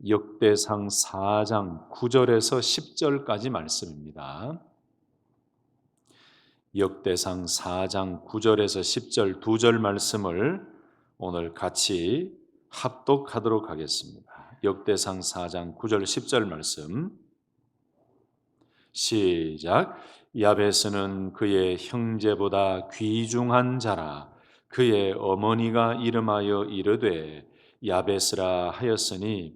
역대상 4장 9절에서 10절까지 말씀입니다. 역대상 4장 9절에서 10절 두 절 말씀을 오늘 같이 합독하도록 하겠습니다. 역대상 4장 9절 10절 말씀 시작. 야베스는 그의 형제보다 귀중한 자라. 그의 어머니가 이름하여 이르되 야베스라 하였으니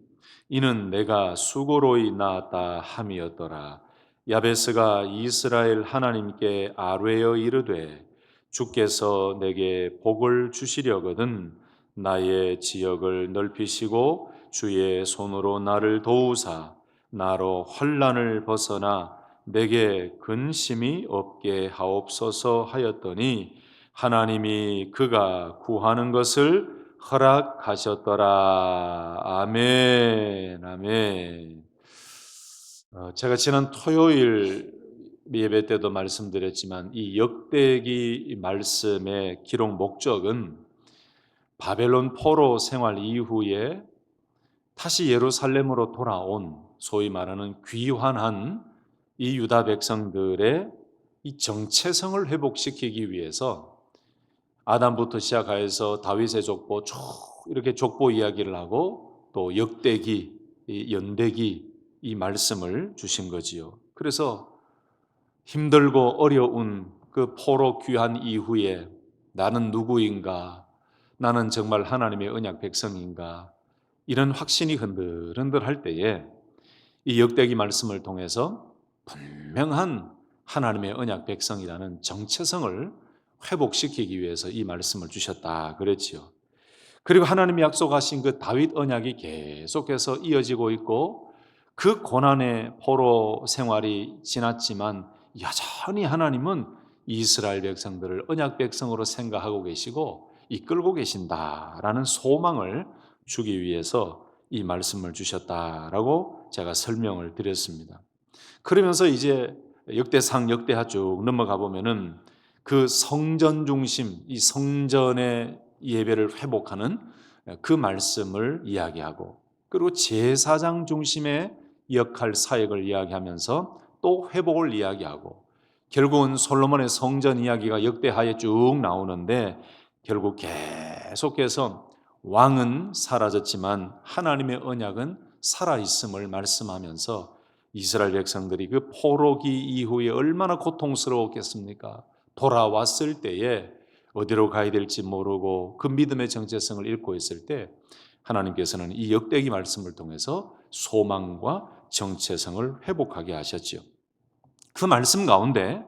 이는 내가 수고로이 낳았다 함이었더라. 야베스가 이스라엘 하나님께 아뢰어 이르되 주께서 내게 복을 주시려거든 나의 지역을 넓히시고 주의 손으로 나를 도우사 나로 환난을 벗어나 내게 근심이 없게 하옵소서 하였더니 하나님이 그가 구하는 것을 허락하셨더라. 아멘, 아멘. 제가 지난 토요일 예배 때도 말씀드렸지만 이 역대기 말씀의 기록 목적은 바벨론 포로 생활 이후에 다시 예루살렘으로 돌아온 소위 말하는 귀환한 이 유다 백성들의 이 정체성을 회복시키기 위해서 아담부터 시작하여서 다윗의 족보 쭉 이렇게 족보 이야기를 하고 또 역대기, 이 연대기 이 말씀을 주신 거지요. 그래서 힘들고 어려운 그 포로 귀환 이후에 나는 누구인가? 나는 정말 하나님의 언약 백성인가? 이런 확신이 흔들흔들할 때에 이 역대기 말씀을 통해서 분명한 하나님의 언약 백성이라는 정체성을 회복시키기 위해서 이 말씀을 주셨다 그랬지요. 그리고 하나님이 약속하신 그 다윗 언약이 계속해서 이어지고 있고 그 고난의 포로 생활이 지났지만 여전히 하나님은 이스라엘 백성들을 언약 백성으로 생각하고 계시고 이끌고 계신다라는 소망을 주기 위해서 이 말씀을 주셨다라고 제가 설명을 드렸습니다. 그러면서 이제 역대상 역대하 쭉 넘어가 보면은 그 성전 중심, 이 성전의 예배를 회복하는 그 말씀을 이야기하고 그리고 제사장 중심의 역할 사역을 이야기하면서 또 회복을 이야기하고 결국은 솔로몬의 성전 이야기가 역대하에 쭉 나오는데 결국 계속해서 왕은 사라졌지만 하나님의 언약은 살아있음을 말씀하면서 이스라엘 백성들이 그 포로기 이후에 얼마나 고통스러웠겠습니까? 돌아왔을 때에 어디로 가야 될지 모르고 그 믿음의 정체성을 잃고 있을 때 하나님께서는 이 역대기 말씀을 통해서 소망과 정체성을 회복하게 하셨지요. 그 말씀 가운데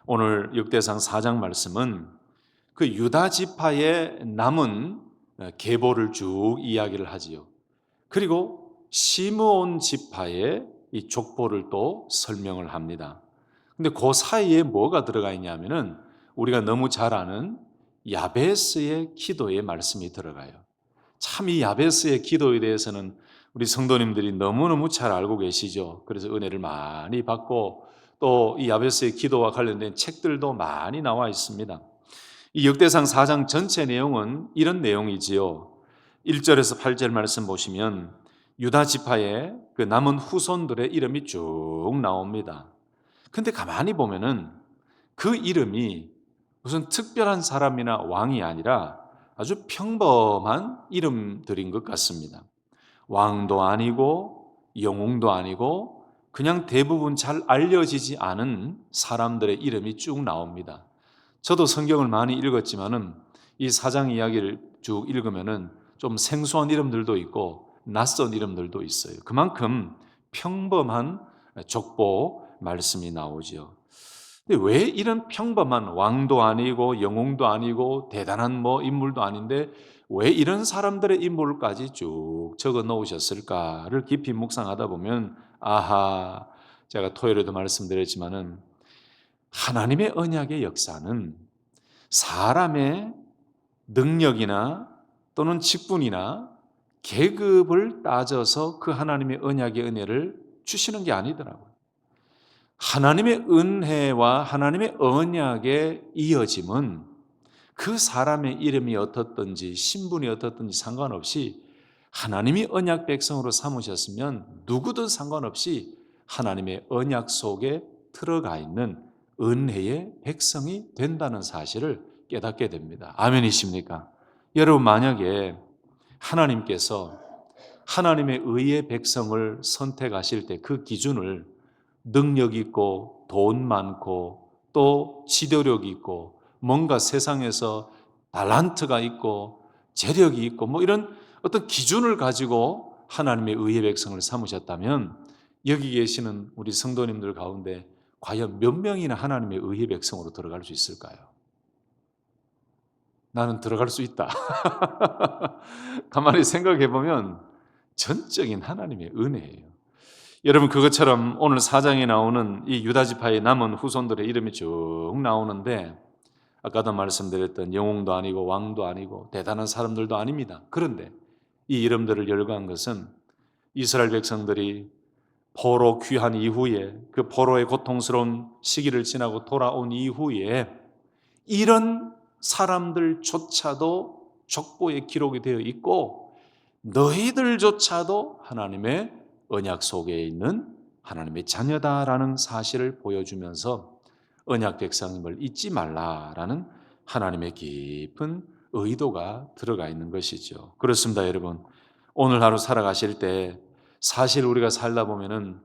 오늘 역대상 4장 말씀은 그 유다 지파의 남은 계보를 쭉 이야기를 하지요. 그리고 시므온 지파의 이 족보를 또 설명을 합니다. 근데 그 사이에 뭐가 들어가 있냐면은 우리가 너무 잘 아는 야베스의 기도의 말씀이 들어가요. 참 이 야베스의 기도에 대해서는 우리 성도님들이 너무너무 잘 알고 계시죠. 그래서 은혜를 많이 받고 또 이 야베스의 기도와 관련된 책들도 많이 나와 있습니다. 이 역대상 4장 전체 내용은 이런 내용이지요. 1절에서 8절 말씀 보시면 유다 지파의 그 남은 후손들의 이름이 쭉 나옵니다. 근데 가만히 보면은 그 이름이 무슨 특별한 사람이나 왕이 아니라 아주 평범한 이름들인 것 같습니다. 왕도 아니고 영웅도 아니고 그냥 대부분 잘 알려지지 않은 사람들의 이름이 쭉 나옵니다. 저도 성경을 많이 읽었지만은 이 사장 이야기를 쭉 읽으면은 좀 생소한 이름들도 있고 낯선 이름들도 있어요. 그만큼 평범한 족보 말씀이 나오지요. 근데 왜 이런 평범한 왕도 아니고 영웅도 아니고 대단한 뭐 인물도 아닌데 왜 이런 사람들의 인물까지 쭉 적어 놓으셨을까를 깊이 묵상하다 보면 아하, 제가 토요일에도 말씀드렸지만은 하나님의 언약의 역사는 사람의 능력이나 또는 직분이나 계급을 따져서 그 하나님의 언약의 은혜를 주시는 게 아니더라고요. 하나님의 은혜와 하나님의 언약의 이어짐은 그 사람의 이름이 어떻든지 신분이 어떻든지 상관없이 하나님이 언약 백성으로 삼으셨으면 누구든 상관없이 하나님의 언약 속에 들어가 있는 은혜의 백성이 된다는 사실을 깨닫게 됩니다. 아멘이십니까? 여러분, 만약에 하나님께서 하나님의 의의 백성을 선택하실 때 그 기준을 능력 있고 돈 많고 또 지도력 있고 뭔가 세상에서 달란트가 있고 재력이 있고 뭐 이런 어떤 기준을 가지고 하나님의 의의 백성을 삼으셨다면 여기 계시는 우리 성도님들 가운데 과연 몇 명이나 하나님의 의의 백성으로 들어갈 수 있을까요? 나는 들어갈 수 있다. 가만히 생각해 보면 전적인 하나님의 은혜예요. 여러분, 그것처럼 오늘 4장에 나오는 이 유다 지파의 남은 후손들의 이름이 쭉 나오는데 아까도 말씀드렸던 영웅도 아니고 왕도 아니고 대단한 사람들도 아닙니다. 그런데 이 이름들을 열거한 것은 이스라엘 백성들이 포로 귀한 이후에 그 포로의 고통스러운 시기를 지나고 돌아온 이후에 이런 사람들조차도 족보에 기록이 되어 있고 너희들조차도 하나님의 언약 속에 있는 하나님의 자녀다라는 사실을 보여주면서 언약 백성임을 잊지 말라라는 하나님의 깊은 의도가 들어가 있는 것이죠. 그렇습니다, 여러분. 오늘 하루 살아가실 때 사실 우리가 살다 보면은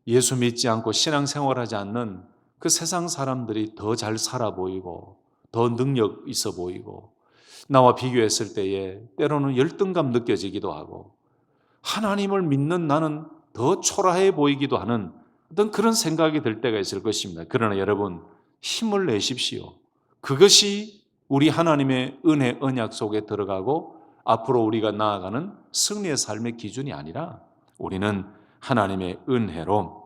예수 믿지 않고 신앙생활하지 않는 그 세상 사람들이 더 잘 살아 보이고 더 능력 있어 보이고 나와 비교했을 때에 때로는 열등감 느껴지기도 하고 하나님을 믿는 나는 더 초라해 보이기도 하는 어떤 그런 생각이 들 때가 있을 것입니다. 그러나 여러분, 힘을 내십시오. 그것이 우리 하나님의 은혜 언약 속에 들어가고 앞으로 우리가 나아가는 승리의 삶의 기준이 아니라 우리는 하나님의 은혜로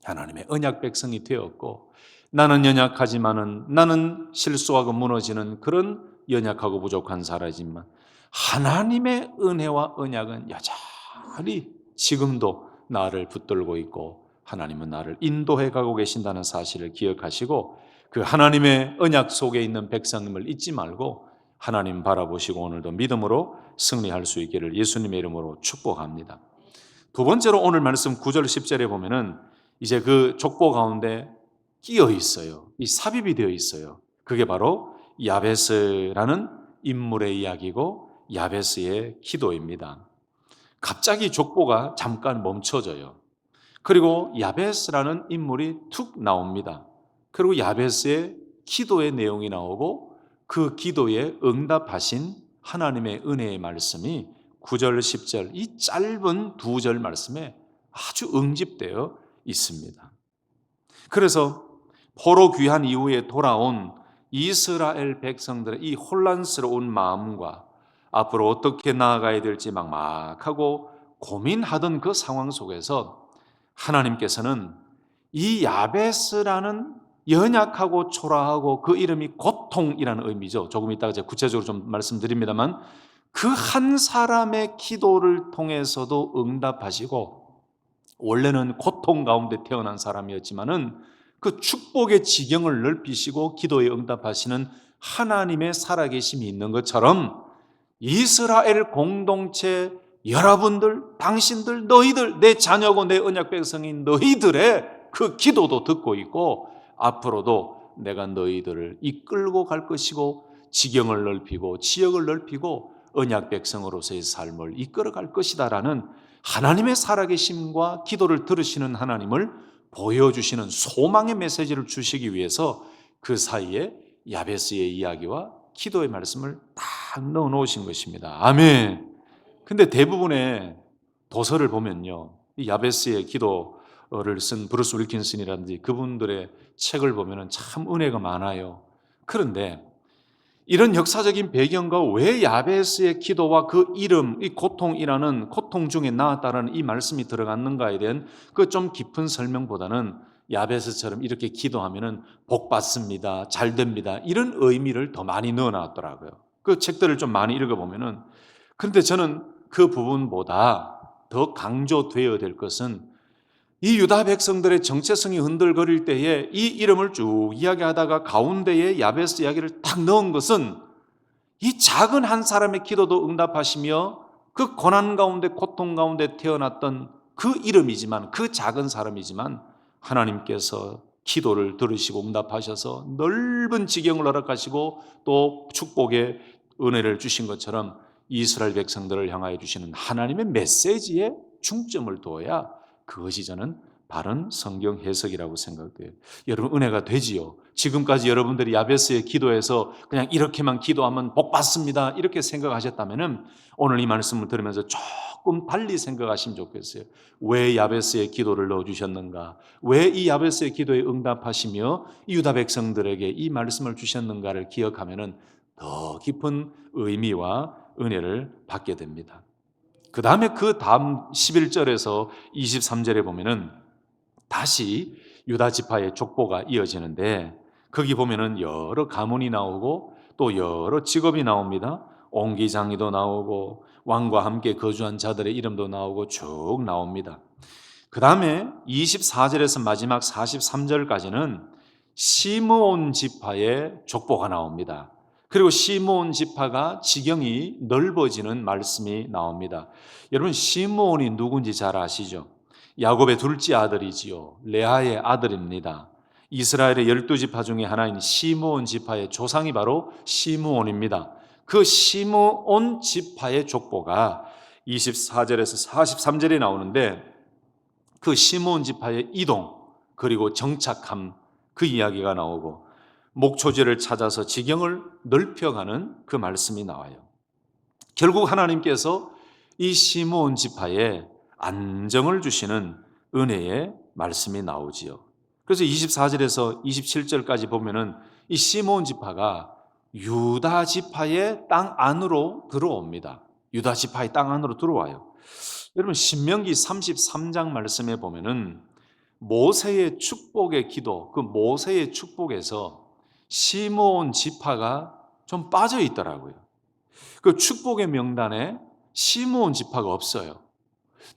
하나님의 언약 백성이 되었고 나는 연약하지만은 나는 실수하고 무너지는 그런 연약하고 부족한 사람이지만 하나님의 은혜와 언약은 여전히 지금도 나를 붙들고 있고 하나님은 나를 인도해 가고 계신다는 사실을 기억하시고 그 하나님의 언약 속에 있는 백성임을 잊지 말고 하나님 바라보시고 오늘도 믿음으로 승리할 수 있기를 예수님의 이름으로 축복합니다. 두 번째로 오늘 말씀 9절 10절에 보면은 이제 그 족보 가운데 끼어 있어요. 이 삽입이 되어 있어요. 그게 바로 야베스라는 인물의 이야기고 야베스의 기도입니다. 갑자기 족보가 잠깐 멈춰져요. 그리고 야베스라는 인물이 툭 나옵니다. 그리고 야베스의 기도의 내용이 나오고 그 기도에 응답하신 하나님의 은혜의 말씀이 9절, 10절 이 짧은 두 절 말씀에 아주 응집되어 있습니다. 그래서 포로 귀한 이후에 돌아온 이스라엘 백성들의 이 혼란스러운 마음과 앞으로 어떻게 나아가야 될지 막막하고 고민하던 그 상황 속에서 하나님께서는 이 야베스라는 연약하고 초라하고 그 이름이 고통이라는 의미죠. 조금 이따가 제가 구체적으로 좀 말씀드립니다만 그 한 사람의 기도를 통해서도 응답하시고 원래는 고통 가운데 태어난 사람이었지만은 그 축복의 지경을 넓히시고 기도에 응답하시는 하나님의 살아계심이 있는 것처럼 이스라엘 공동체 여러분들, 당신들, 너희들, 내 자녀고 내 언약 백성인 너희들의 그 기도도 듣고 있고 앞으로도 내가 너희들을 이끌고 갈 것이고 지경을 넓히고 지역을 넓히고 언약 백성으로서의 삶을 이끌어 갈 것이다라는 하나님의 살아계심과 기도를 들으시는 하나님을 보여주시는 소망의 메시지를 주시기 위해서 그 사이에 야베스의 이야기와 기도의 말씀을 딱 넣어 놓으신 것입니다. 아멘. 근데 대부분의 도서를 보면요, 이 야베스의 기도를 쓴 브루스 윌킨슨이라든지 그분들의 책을 보면은 참 은혜가 많아요. 그런데 이런 역사적인 배경과 왜 야베스의 기도와 그 이름, 이 고통이라는 고통 중에 나았다라는 이 말씀이 들어갔는가에 대한 그 좀 깊은 설명보다는 야베스처럼 이렇게 기도하면은 복 받습니다, 잘 됩니다, 이런 의미를 더 많이 넣어놨더라고요. 그 책들을 좀 많이 읽어보면은. 근데 저는 그 부분보다 더 강조되어야 될 것은 이 유다 백성들의 정체성이 흔들거릴 때에 이 이름을 쭉 이야기하다가 가운데에 야베스 이야기를 딱 넣은 것은 이 작은 한 사람의 기도도 응답하시며 그 고난 가운데 고통 가운데 태어났던 그 이름이지만, 그 작은 사람이지만 하나님께서 기도를 들으시고 응답하셔서 넓은 지경을 허락하시고 또 축복의 은혜를 주신 것처럼 이스라엘 백성들을 향하여 주시는 하나님의 메시지에 중점을 둬야 그것이 저는 바른 성경 해석이라고 생각돼요. 여러분, 은혜가 되지요. 지금까지 여러분들이 야베스의 기도에서 그냥 이렇게만 기도하면 복 받습니다, 이렇게 생각하셨다면 오늘 이 말씀을 들으면서 조금 달리 생각하시면 좋겠어요. 왜 야베스의 기도를 넣어주셨는가? 왜 이 야베스의 기도에 응답하시며 유다 백성들에게 이 말씀을 주셨는가를 기억하면 더 깊은 의미와 은혜를 받게 됩니다. 그 다음에 그 다음 11절에서 23절에 보면은 다시 유다 지파의 족보가 이어지는데, 거기 보면은 여러 가문이 나오고 또 여러 직업이 나옵니다. 옹기장이도 나오고 왕과 함께 거주한 자들의 이름도 나오고 쭉 나옵니다. 그 다음에 24절에서 마지막 43절까지는 시므온 지파의 족보가 나옵니다. 그리고 시므온 지파가 지경이 넓어지는 말씀이 나옵니다. 여러분, 시므온이 누군지 잘 아시죠? 야곱의 둘째 아들이지요. 레아의 아들입니다. 이스라엘의 12지파 중에 하나인 시므온 지파의 조상이 바로 시므온입니다. 그 시므온 지파의 족보가 24절에서 43절에 나오는데, 그 시므온 지파의 이동 그리고 정착함, 그 이야기가 나오고 목초지를 찾아서 지경을 넓혀가는 그 말씀이 나와요. 결국 하나님께서 이 시므온 지파에 안정을 주시는 은혜의 말씀이 나오지요. 그래서 24절에서 27절까지 보면은 이 시므온 지파가 유다 지파의 땅 안으로 들어옵니다. 유다 지파의 땅 안으로 들어와요. 여러분, 신명기 33장 말씀에 보면은 모세의 축복의 기도, 그 모세의 축복에서 시므온 지파가 좀 빠져 있더라고요. 그 축복의 명단에 시므온 지파가 없어요.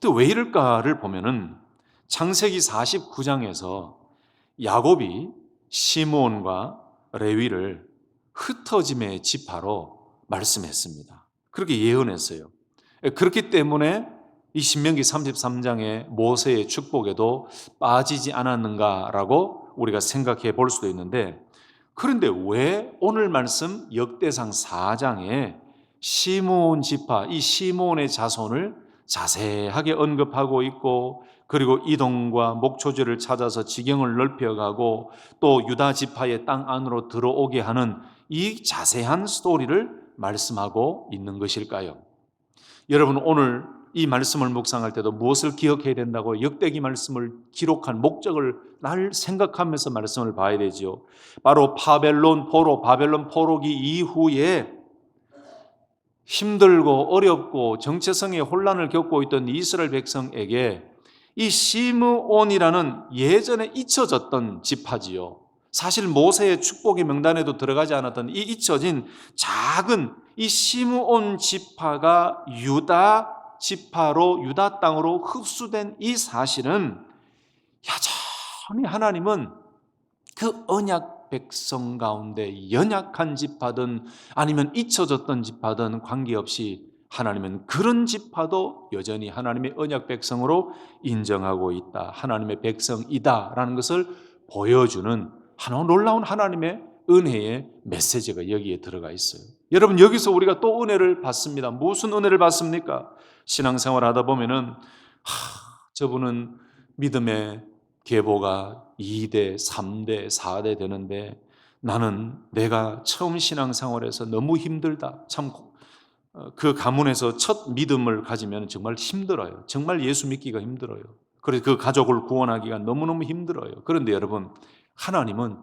또 왜 이럴까를 보면은 창세기 49장에서 야곱이 시므온과 레위를 흩어짐의 지파로 말씀했습니다. 그렇게 예언했어요. 그렇기 때문에 이 신명기 33장의 모세의 축복에도 빠지지 않았는가라고 우리가 생각해 볼 수도 있는데, 그런데 왜 오늘 말씀 역대상 4장에 시므온 지파, 이 시므온의 자손을 자세하게 언급하고 있고, 그리고 이동과 목초지를 찾아서 지경을 넓혀가고 또 유다 지파의 땅 안으로 들어오게 하는 이 자세한 스토리를 말씀하고 있는 것일까요? 여러분, 오늘 이 말씀을 묵상할 때도 무엇을 기억해야 된다고 역대기 말씀을 기록한 목적을 날 생각하면서 말씀을 봐야 되지요. 바로 바벨론 포로기 이후에 힘들고 어렵고 정체성의 혼란을 겪고 있던 이스라엘 백성에게 이 시므온이라는 예전에 잊혀졌던 지파지요. 사실 모세의 축복의 명단에도 들어가지 않았던 이 잊혀진 작은 이 시므온 지파가 유다 지파로, 유다 땅으로 흡수된 이 사실은 여전히 하나님은 그 언약 백성 가운데 연약한 지파든 아니면 잊혀졌던 지파든 관계없이 하나님은 그런 지파도 여전히 하나님의 언약 백성으로 인정하고 있다, 하나님의 백성이다라는 것을 보여주는 하나님 놀라운 하나님의 은혜의 메시지가 여기에 들어가 있어요. 여러분, 여기서 우리가 또 은혜를 받습니다. 무슨 은혜를 받습니까? 신앙생활 하다 보면은 저분은 믿음의 계보가 2대, 3대, 4대 되는데 나는 내가 처음 신앙생활에서 너무 힘들다. 참 그 가문에서 첫 믿음을 가지면 정말 힘들어요. 정말 예수 믿기가 힘들어요. 그래서 그 가족을 구원하기가 너무너무 힘들어요. 그런데 여러분, 하나님은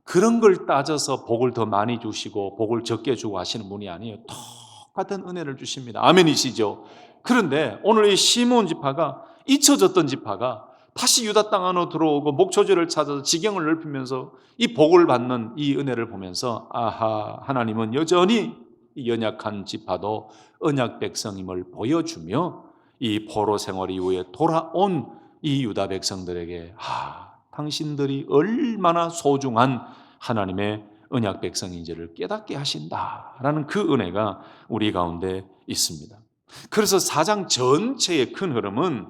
그런 걸 따져서 복을 더 많이 주시고 복을 적게 주고 하시는 분이 아니에요. 똑같은 은혜를 주십니다. 아멘이시죠? 그런데 오늘 이 시므온 지파가, 잊혀졌던 지파가 다시 유다 땅 안으로 들어오고 목초지를 찾아서 지경을 넓히면서 이 복을 받는 이 은혜를 보면서 아하, 하나님은 여전히 이 연약한 지파도 언약 백성임을 보여주며 이 포로 생활 이후에 돌아온 이 유다 백성들에게 당신들이 얼마나 소중한 하나님의 언약 백성인지를 깨닫게 하신다라는 그 은혜가 우리 가운데 있습니다. 그래서 4장 전체의 큰 흐름은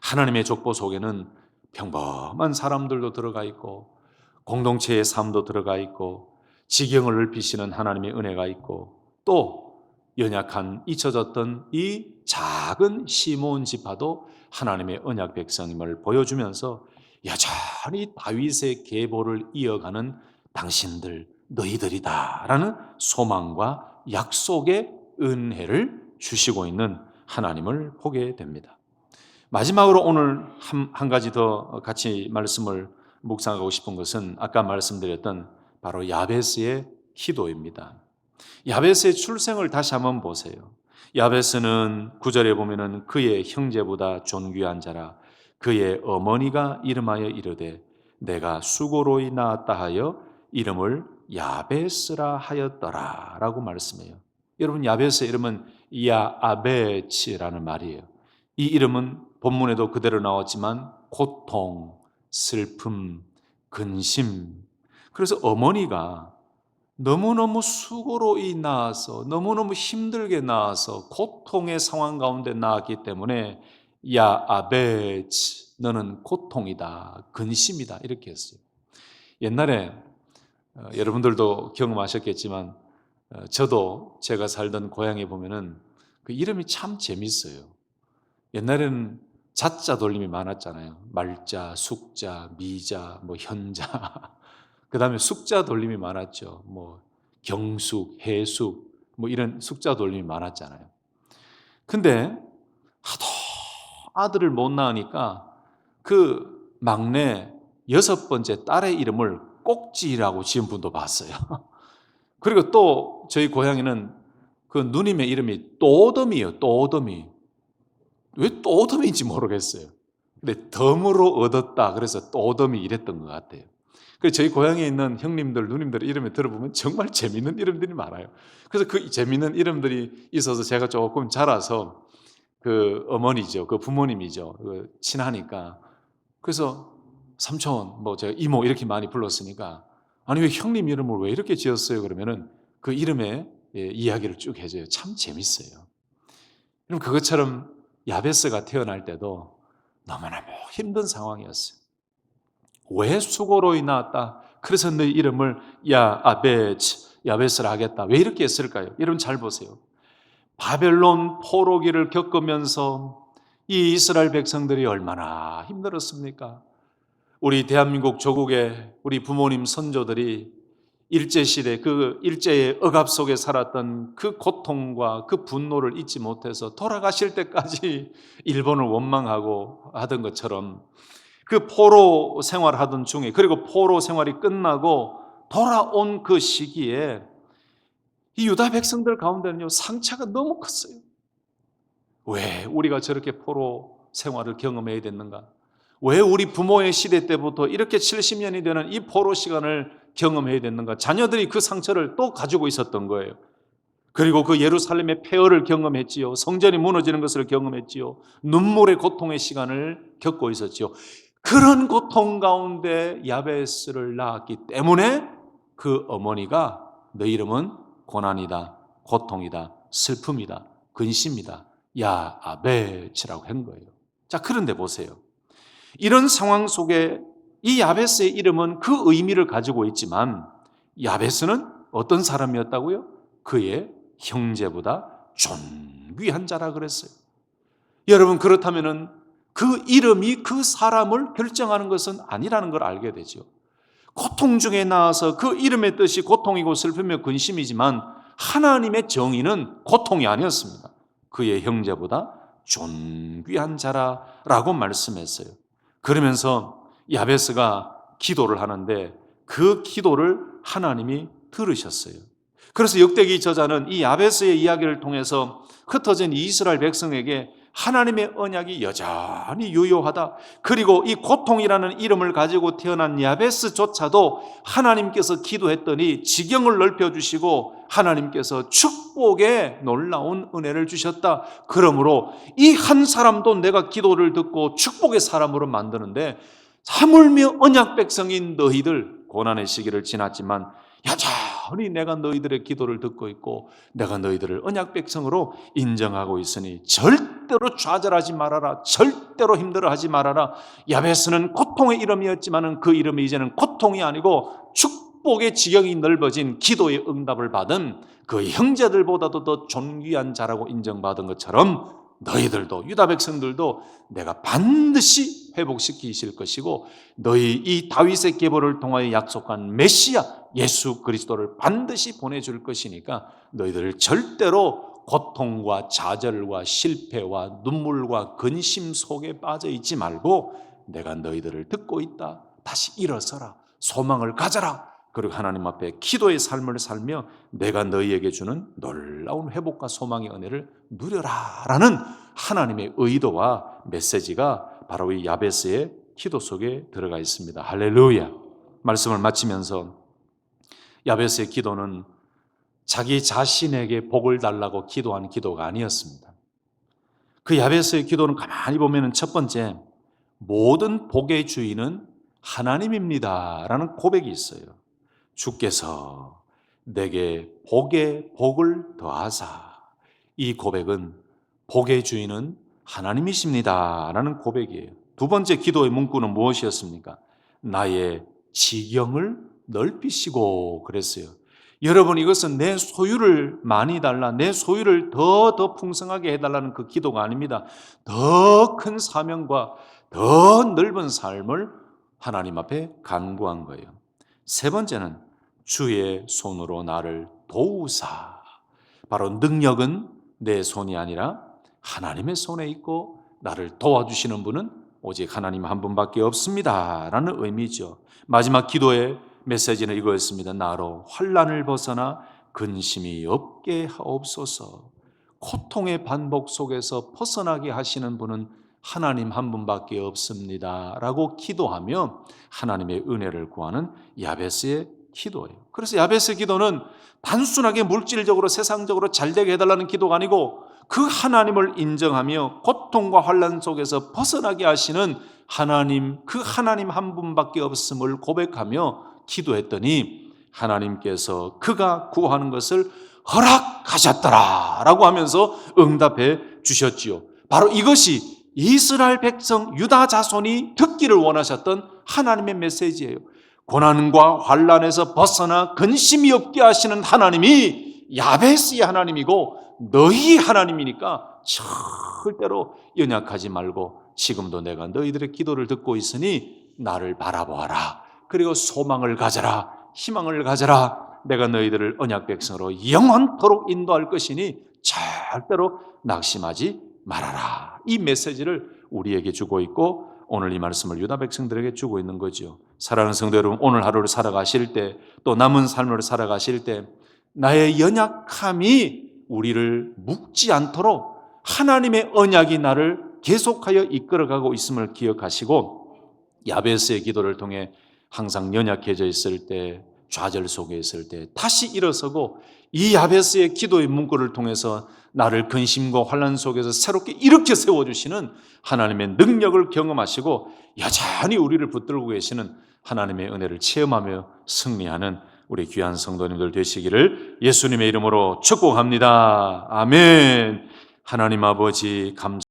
하나님의 족보 속에는 평범한 사람들도 들어가 있고 공동체의 삶도 들어가 있고 지경을 넓히시는 하나님의 은혜가 있고 또 연약한 잊혀졌던 이 작은 시므온 지파도 하나님의 언약 백성임을 보여주면서 여전히 다윗의 계보를 이어가는 당신들 너희들이다라는 소망과 약속의 은혜를 주시고 있는 하나님을 보게 됩니다. 마지막으로 오늘 한 가지 더 같이 말씀을 묵상하고 싶은 것은 아까 말씀드렸던 바로 야베스의 기도입니다. 야베스의 출생을 다시 한번 보세요. 야베스는 9절에 보면은 그의 형제보다 존귀한 자라 그의 어머니가 이름하여 이르되 내가 수고로이 낳았다 하여 이름을 야베스라 하였더라 라고 말씀해요. 여러분 야베스의 이름은 야아베치라는 말이에요. 이 이름은 본문에도 그대로 나왔지만 고통, 슬픔, 근심. 그래서 어머니가 너무너무 수고로이 낳아서 너무너무 힘들게 낳아서 고통의 상황 가운데 낳았기 때문에 야아베치 너는 고통이다, 근심이다 이렇게 했어요. 옛날에 여러분들도 경험하셨겠지만 저도 제가 살던 고향에 보면은 그 이름이 참 재밌어요. 옛날에는 자자 돌림이 많았잖아요. 말자, 숙자, 미자, 현자. 그 다음에 숙자 돌림이 많았죠. 경숙, 해숙, 이런 숙자 돌림이 많았잖아요. 근데 하도 아들을 못 낳으니까 그 막내 6번째 딸의 이름을 꼭지라고 지은 분도 봤어요. 그리고 또 저희 고향에는 그 누님의 이름이 또덤이에요. 또덤이. 왜 또덤인지 모르겠어요. 근데 덤으로 얻었다. 그래서 또덤이 이랬던 것 같아요. 그래서 저희 고향에 있는 형님들, 누님들 이름을 들어보면 정말 재밌는 이름들이 많아요. 그래서 그 재밌는 이름들이 있어서 제가 조금 자라서 그 어머니죠. 그 부모님이죠. 그 친하니까. 그래서 삼촌, 제가 이모 이렇게 많이 불렀으니까 아니 왜 형님 이름을 왜 이렇게 지었어요? 그러면은 그 이름에 이야기를 쭉 해줘요. 참 재밌어요. 그럼 그것처럼 야베스가 태어날 때도 너무너무 힘든 상황이었어요. 왜 수고로이 낳았다? 그래서 내 이름을 야베스라 하겠다. 왜 이렇게 했을까요? 여러분 잘 보세요. 바벨론 포로기를 겪으면서 이 이스라엘 백성들이 얼마나 힘들었습니까? 우리 대한민국 조국의 우리 부모님 선조들이 일제시대 그 일제의 억압 속에 살았던 그 고통과 그 분노를 잊지 못해서 돌아가실 때까지 일본을 원망하고 하던 것처럼 그 포로 생활하던 중에 그리고 포로 생활이 끝나고 돌아온 그 시기에 이 유다 백성들 가운데는요 상처가 너무 컸어요. 왜 우리가 저렇게 포로 생활을 경험해야 됐는가? 왜 우리 부모의 시대 때부터 이렇게 70년이 되는 이 포로 시간을 경험해야 됐는가? 자녀들이 그 상처를 또 가지고 있었던 거예요. 그리고 그 예루살렘의 폐허를 경험했지요. 성전이 무너지는 것을 경험했지요. 눈물의 고통의 시간을 겪고 있었지요. 그런 고통 가운데 야베스를 낳았기 때문에 그 어머니가 너 이름은 고난이다, 고통이다, 슬픔이다, 근심이다, 야베스라고 한 거예요. 자, 그런데 보세요. 이런 상황 속에 이 야베스의 이름은 그 의미를 가지고 있지만 야베스는 어떤 사람이었다고요? 그의 형제보다 존귀한 자라 그랬어요. 여러분 그렇다면은 그 이름이 그 사람을 결정하는 것은 아니라는 걸 알게 되죠. 고통 중에 나와서 그 이름의 뜻이 고통이고 슬픔이고 근심이지만 하나님의 정의는 고통이 아니었습니다. 그의 형제보다 존귀한 자라라고 말씀했어요. 그러면서 야베스가 기도를 하는데 그 기도를 하나님이 들으셨어요. 그래서 역대기 저자는 이 야베스의 이야기를 통해서 흩어진 이스라엘 백성에게 하나님의 언약이 여전히 유효하다. 그리고 이 고통이라는 이름을 가지고 태어난 야베스조차도 하나님께서 기도했더니 지경을 넓혀주시고 하나님께서 축복의 놀라운 은혜를 주셨다. 그러므로 이 한 사람도 내가 기도를 듣고 축복의 사람으로 만드는데 하물며 언약 백성인 너희들 고난의 시기를 지났지만 여전히 여전히 내가 너희들의 기도를 듣고 있고 내가 너희들을 언약 백성으로 인정하고 있으니 절대로 좌절하지 말아라. 절대로 힘들어하지 말아라. 야베스는 고통의 이름이었지만 그 이름이 이제는 고통이 아니고 축복의 지경이 넓어진 기도의 응답을 받은 그 형제들보다도 더 존귀한 자라고 인정받은 것처럼 너희들도, 유다 백성들도 내가 반드시 회복시키실 것이고 너희 이 다윗의 계보를 통하여 약속한 메시아 예수 그리스도를 반드시 보내줄 것이니까 너희들 절대로 고통과 좌절과 실패와 눈물과 근심 속에 빠져 있지 말고 내가 너희들을 듣고 있다. 다시 일어서라. 소망을 가져라. 그리고 하나님 앞에 기도의 삶을 살며 내가 너희에게 주는 놀라운 회복과 소망의 은혜를 누려라 라는 하나님의 의도와 메시지가 바로 이 야베스의 기도 속에 들어가 있습니다. 할렐루야. 말씀을 마치면서 야베스의 기도는 자기 자신에게 복을 달라고 기도한 기도가 아니었습니다. 그 야베스의 기도는 가만히 보면 첫 번째, 모든 복의 주인은 하나님입니다 라는 고백이 있어요. 주께서 내게 복에 복을 더하사. 이 고백은 복의 주인은 하나님이십니다 라는 고백이에요. 두 번째 기도의 문구는 무엇이었습니까? 나의 지경을 넓히시고 그랬어요. 여러분, 이것은 내 소유를 많이 달라, 내 소유를 더 풍성하게 해달라는 그 기도가 아닙니다. 더 큰 사명과 더 넓은 삶을 하나님 앞에 간구한 거예요. 세 번째는 주의 손으로 나를 도우사. 바로 능력은 내 손이 아니라 하나님의 손에 있고 나를 도와주시는 분은 오직 하나님 한 분밖에 없습니다 라는 의미죠. 마지막 기도의 메시지는 이거였습니다. 나로 환난을 벗어나 근심이 없게 하옵소서. 고통의 반복 속에서 벗어나게 하시는 분은 하나님 한 분밖에 없습니다 라고 기도하며 하나님의 은혜를 구하는 야베스의 기도예요. 그래서 야베스의 기도는 단순하게 물질적으로 세상적으로 잘되게 해달라는 기도가 아니고 그 하나님을 인정하며 고통과 환난 속에서 벗어나게 하시는 하나님, 그 하나님 한 분밖에 없음을 고백하며 기도했더니 하나님께서 그가 구하는 것을 허락하셨더라 라고 하면서 응답해 주셨지요. 바로 이것이 이스라엘 백성 유다 자손이 듣기를 원하셨던 하나님의 메시지예요. 고난과 환난에서 벗어나 근심이 없게 하시는 하나님이 야베스의 하나님이고 너희 하나님이니까 절대로 연약하지 말고 지금도 내가 너희들의 기도를 듣고 있으니 나를 바라보아라. 그리고 소망을 가져라. 희망을 가져라. 내가 너희들을 언약 백성으로 영원토록 인도할 것이니 절대로 낙심하지 말아라. 이 메시지를 우리에게 주고 있고 오늘 이 말씀을 유다 백성들에게 주고 있는 거죠. 사랑하는 성도 여러분, 오늘 하루를 살아가실 때 또 남은 삶을 살아가실 때 나의 연약함이 우리를 묶지 않도록 하나님의 언약이 나를 계속하여 이끌어가고 있음을 기억하시고 야베스의 기도를 통해 항상 연약해져 있을 때, 좌절 속에 있을 때 다시 일어서고 이 야베스의 기도의 문구를 통해서 나를 근심과 환난 속에서 새롭게 일으켜 세워주시는 하나님의 능력을 경험하시고 여전히 우리를 붙들고 계시는 하나님의 은혜를 체험하며 승리하는 우리 귀한 성도님들 되시기를 예수님의 이름으로 축복합니다. 아멘. 하나님 아버지 감사합니다.